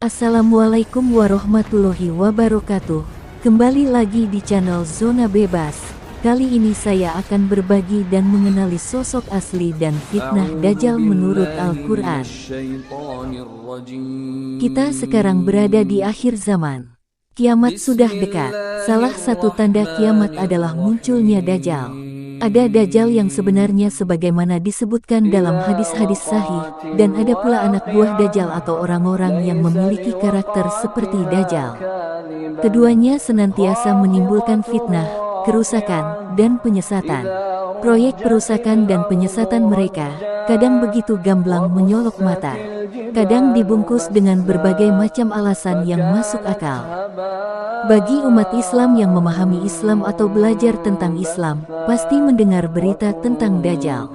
Assalamualaikum warahmatullahi wabarakatuh. Kembali lagi di channel Zona Bebas. Kali ini saya akan berbagi dan mengenali sosok asli dan fitnah Dajjal menurut Al-Quran. Kita sekarang berada di akhir zaman. Kiamat sudah dekat. Salah satu tanda kiamat adalah munculnya Dajjal. Ada Dajjal yang sebenarnya sebagaimana disebutkan dalam hadis-hadis sahih, dan ada pula anak buah Dajjal atau orang-orang yang memiliki karakter seperti Dajjal. Keduanya senantiasa menimbulkan fitnah, kerusakan, dan penyesatan. Proyek perusakan dan penyesatan mereka kadang begitu gamblang menyolok mata, kadang dibungkus dengan berbagai macam alasan yang masuk akal. Bagi umat Islam yang memahami Islam atau belajar tentang Islam, pasti mendengar berita tentang Dajjal.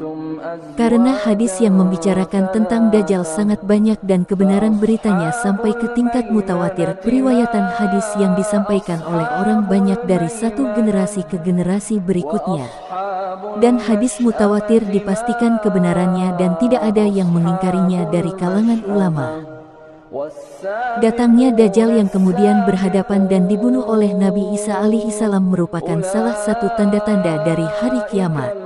Karena hadis yang membicarakan tentang Dajjal sangat banyak dan kebenaran beritanya sampai ke tingkat mutawatir, periwayatan hadis yang disampaikan oleh orang banyak dari satu generasi ke generasi berikutnya. Dan hadis mutawatir dipastikan kebenarannya dan tidak ada yang mengingkarinya dari kalangan ulama. Datangnya Dajjal yang kemudian berhadapan dan dibunuh oleh Nabi Isa alaihissalam merupakan salah satu tanda-tanda dari hari kiamat.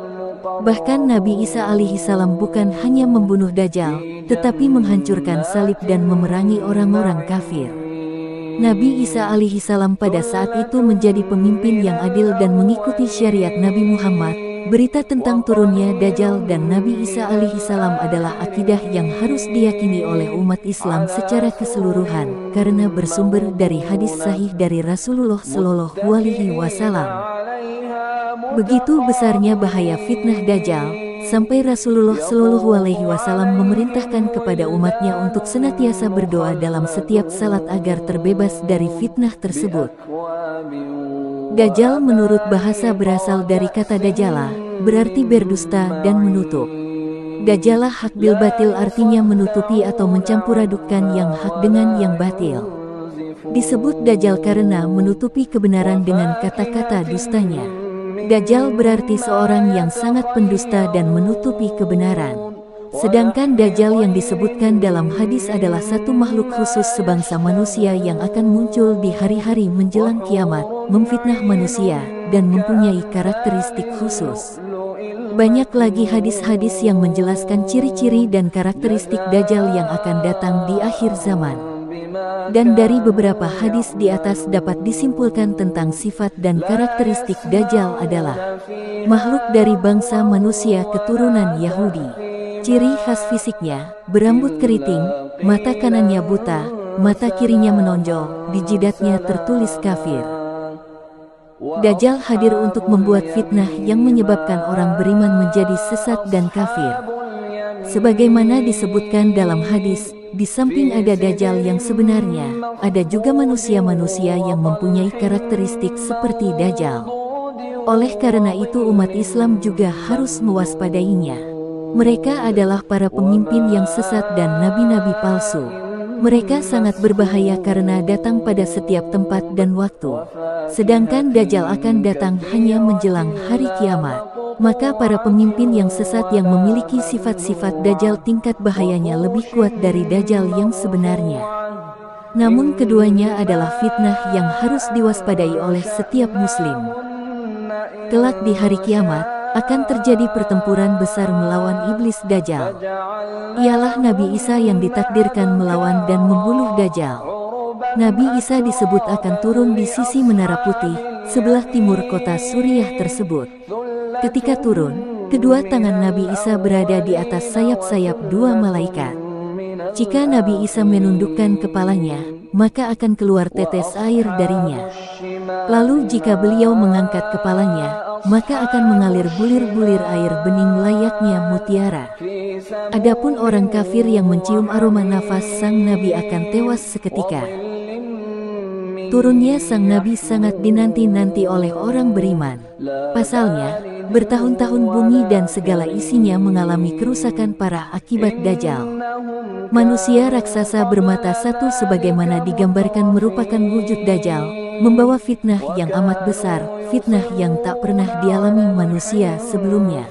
Bahkan Nabi Isa alaihissalam bukan hanya membunuh Dajjal, tetapi menghancurkan salib dan memerangi orang-orang kafir. Nabi Isa alaihissalam pada saat itu menjadi pemimpin yang adil dan mengikuti syariat Nabi Muhammad. Berita tentang turunnya Dajjal dan Nabi Isa alaihissalam adalah akidah yang harus diyakini oleh umat Islam secara keseluruhan, karena bersumber dari hadis sahih dari Rasulullah Shallallahu Alaihi Wasallam. Begitu besarnya bahaya fitnah Dajjal, sampai Rasulullah Shallallahu Alaihi Wasallam memerintahkan kepada umatnya untuk senantiasa berdoa dalam setiap salat agar terbebas dari fitnah tersebut. Dajjal menurut bahasa berasal dari kata dajjala, berarti berdusta dan menutup. Dajjalah hak bil batil artinya menutupi atau mencampur-adukkan yang hak dengan yang batil. Disebut Dajjal karena menutupi kebenaran dengan kata-kata dustanya. Dajjal berarti seorang yang sangat pendusta dan menutupi kebenaran. Sedangkan Dajjal yang disebutkan dalam hadis adalah satu makhluk khusus sebangsa manusia yang akan muncul di hari-hari menjelang kiamat, memfitnah manusia, dan mempunyai karakteristik khusus. Banyak lagi hadis-hadis yang menjelaskan ciri-ciri dan karakteristik Dajjal yang akan datang di akhir zaman. Dan dari beberapa hadis di atas dapat disimpulkan tentang sifat dan karakteristik Dajjal adalah makhluk dari bangsa manusia keturunan Yahudi. Ciri khas fisiknya, berambut keriting, mata kanannya buta, mata kirinya menonjol, di jidatnya tertulis kafir. Dajjal hadir untuk membuat fitnah yang menyebabkan orang beriman menjadi sesat dan kafir. Sebagaimana disebutkan dalam hadis, di samping ada Dajjal yang sebenarnya, ada juga manusia-manusia yang mempunyai karakteristik seperti Dajjal. Oleh karena itu umat Islam juga harus mewaspadainya. Mereka adalah para pemimpin yang sesat dan nabi-nabi palsu. Mereka sangat berbahaya karena datang pada setiap tempat dan waktu. Sedangkan Dajjal akan datang hanya menjelang hari kiamat. Maka para pemimpin yang sesat yang memiliki sifat-sifat Dajjal tingkat bahayanya lebih kuat dari Dajjal yang sebenarnya. Namun keduanya adalah fitnah yang harus diwaspadai oleh setiap muslim. Kelak di hari kiamat, akan terjadi pertempuran besar melawan iblis Dajjal. Ialah Nabi Isa yang ditakdirkan melawan dan membunuh Dajjal. Nabi Isa disebut akan turun di sisi Menara Putih, sebelah timur kota Suriah tersebut. Ketika turun, kedua tangan Nabi Isa berada di atas sayap-sayap dua malaikat. Jika Nabi Isa menundukkan kepalanya, maka akan keluar tetes air darinya. Lalu jika beliau mengangkat kepalanya, maka akan mengalir bulir-bulir air bening layaknya mutiara. Adapun orang kafir yang mencium aroma nafas sang Nabi akan tewas seketika. Turunnya sang Nabi sangat dinanti-nanti oleh orang beriman. Pasalnya, bertahun-tahun bumi dan segala isinya mengalami kerusakan parah akibat Dajjal. Manusia raksasa bermata satu sebagaimana digambarkan merupakan wujud Dajjal, membawa fitnah yang amat besar, fitnah yang tak pernah dialami manusia sebelumnya.